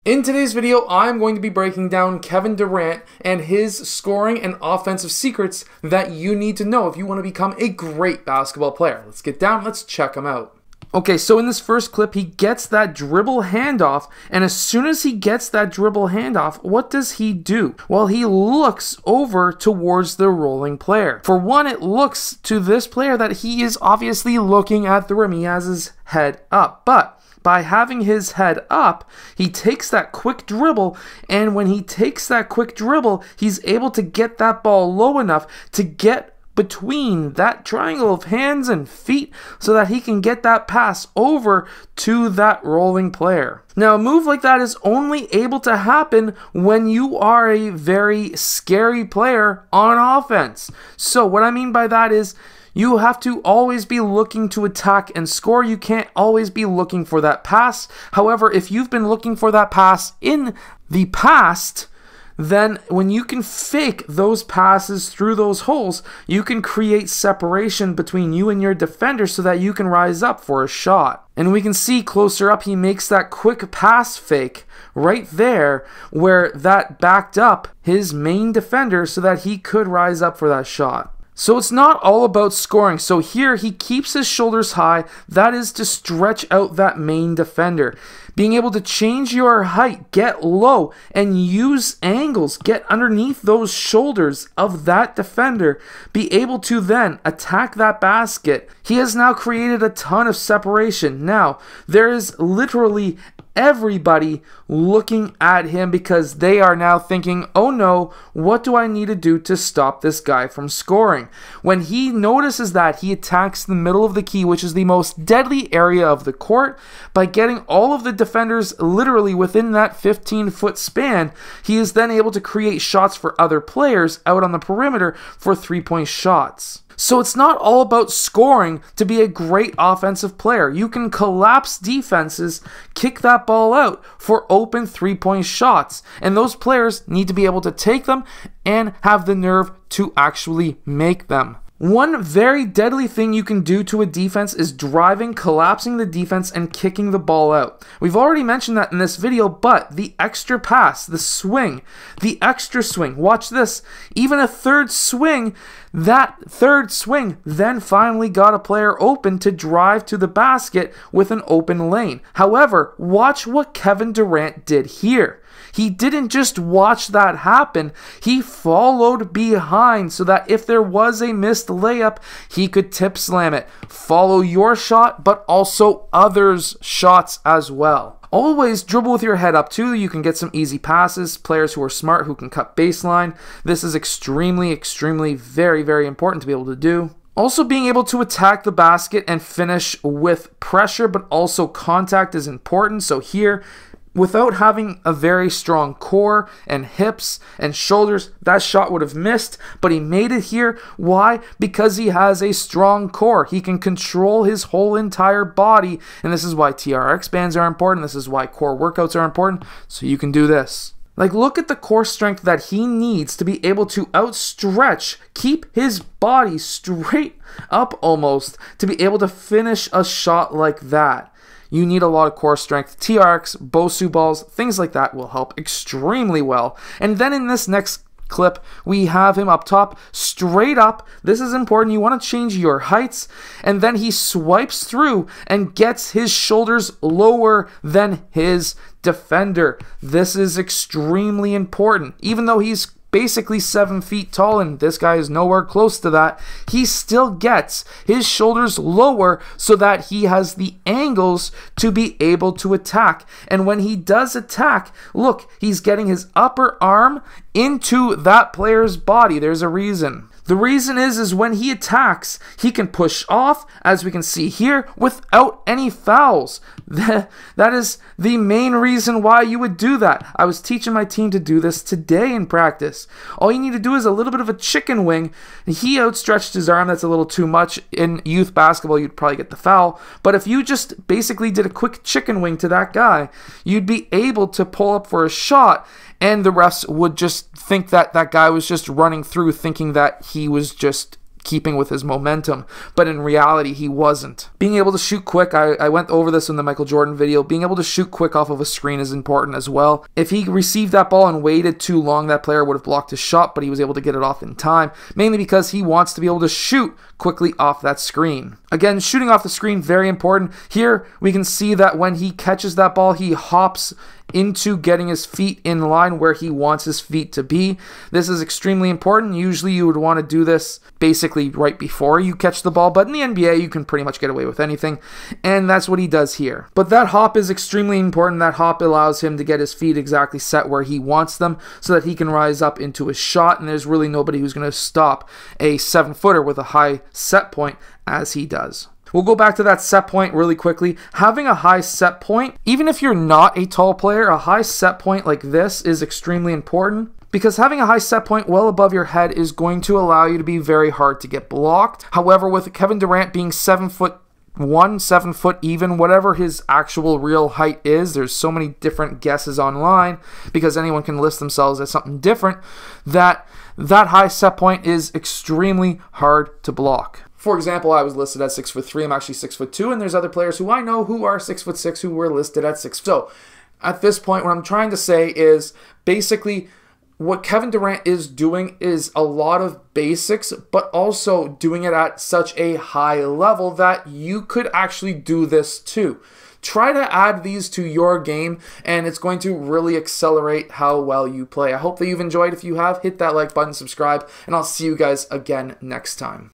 In today's video, I'm going to be breaking down Kevin Durant and his scoring and offensive secrets that you need to know if you want to become a great basketball player. Let's get down, let's check them out. Okay, so in this first clip, he gets that dribble handoff, and as soon as he gets that dribble handoff, what does he do? Well, he looks over towards the rolling player. For one, it looks to this player that he is obviously looking at the rim. He has his head up, but by having his head up, he takes that quick dribble, and when he takes that quick dribble, he's able to get that ball low enough to get between that triangle of hands and feet so that he can get that pass over to that rolling player. Now, a move like that is only able to happen when you are a very scary player on offense. So what I mean by that is you have to always be looking to attack and score. You can't always be looking for that pass. However, if you've been looking for that pass in the past, then when you can fake those passes through those holes, you can create separation between you and your defender so that you can rise up for a shot. And we can see closer up, he makes that quick pass fake right there where that backed up his main defender so that he could rise up for that shot. So it's not all about scoring. So here he keeps his shoulders high. That is to stretch out that main defender. Being able to change your height, get low, and use angles, get underneath those shoulders of that defender, be able to then attack that basket. He has now created a ton of separation. Now, there is literally everybody looking at him because they are now thinking, oh no, what do I need to do to stop this guy from scoring? When he notices that, he attacks the middle of the key, which is the most deadly area of the court. By getting all of the defenders literally within that 15-foot span, he is then able to create shots for other players out on the perimeter for three-point shots. So it's not all about scoring to be a great offensive player. You can collapse defenses, kick that ball out for open three-point shots. And those players need to be able to take them and have the nerve to actually make them. One very deadly thing you can do to a defense is driving, collapsing the defense, and kicking the ball out. We've already mentioned that in this video, but the extra pass, the swing, the extra swing, watch this, even a third swing, that third swing then finally got a player open to drive to the basket with an open lane. However, watch what Kevin Durant did here. He didn't just watch that happen, he followed behind so that if there was a missed layup, he could tip slam it. Follow your shot, but also others' shots as well. Always dribble with your head up too. You can get some easy passes, players who are smart who can cut baseline. This is extremely, very, very important to be able to do. Also, being able to attack the basket and finish with pressure, but also contact is important. So here, without having a very strong core and hips and shoulders, that shot would have missed, but he made it here. Why? Because he has a strong core. He can control his whole entire body, and this is why TRX bands are important. This is why core workouts are important, so you can do this. Like, look at the core strength that he needs to be able to outstretch, keep his body straight up almost, to be able to finish a shot like that. You need a lot of core strength. TRX, Bosu balls, things like that will help extremely well. And then in this next clip, we have him up top, straight up. This is important. You want to change your heights. And then he swipes through and gets his shoulders lower than his defender. This is extremely important. Even though he's basically 7 feet tall, and this guy is nowhere close to that, he still gets his shoulders lower so that he has the angles to be able to attack. And when he does attack, look, he's getting his upper arm into that player's body. There's a reason. The reason is when he attacks, he can push off, as we can see here, without any fouls. That is the main reason why you would do that. I was teaching my team to do this today in practice. All you need to do is a little bit of a chicken wing. He outstretched his arm. That's a little too much. In youth basketball, you'd probably get the foul. But if you just basically did a quick chicken wing to that guy, you'd be able to pull up for a shot, and the refs would just think that that guy was just running through, thinking that he was just keeping with his momentum, but in reality he wasn't. Being able to shoot quick, I went over this in the Michael Jordan video, being able to shoot quick off of a screen is important as well. If he received that ball and waited too long, that player would have blocked his shot, but he was able to get it off in time, mainly because he wants to be able to shoot quickly off that screen. Again, shooting off the screen, very important. Here we can see that when he catches that ball, he hops into getting his feet in line where he wants his feet to be. This is extremely important. Usually you would want to do this basically right before you catch the ball, but in the NBA you can pretty much get away with anything, and that's what he does here. But that hop is extremely important. That hop allows him to get his feet exactly set where he wants them so that he can rise up into his shot, and there's really nobody who's going to stop a 7-footer with a high set point as he does. We'll go back to that set point really quickly. Having a high set point, even if you're not a tall player, a high set point like this is extremely important, because having a high set point well above your head is going to allow you to be very hard to get blocked. However, with Kevin Durant being 7'1", 7 foot even, whatever his actual real height is, there's so many different guesses online because anyone can list themselves as something different, that high set point is extremely hard to block. For example, I was listed at 6'3". I'm actually 6'2", and there's other players who I know who are 6'6" who were listed at 6. So at this point, what I'm trying to say is basically what Kevin Durant is doing is a lot of basics, but also doing it at such a high level that you could actually do this too. Try to add these to your game, and it's going to really accelerate how well you play. I hope that you've enjoyed. If you have, hit that like button, subscribe, and I'll see you guys again next time.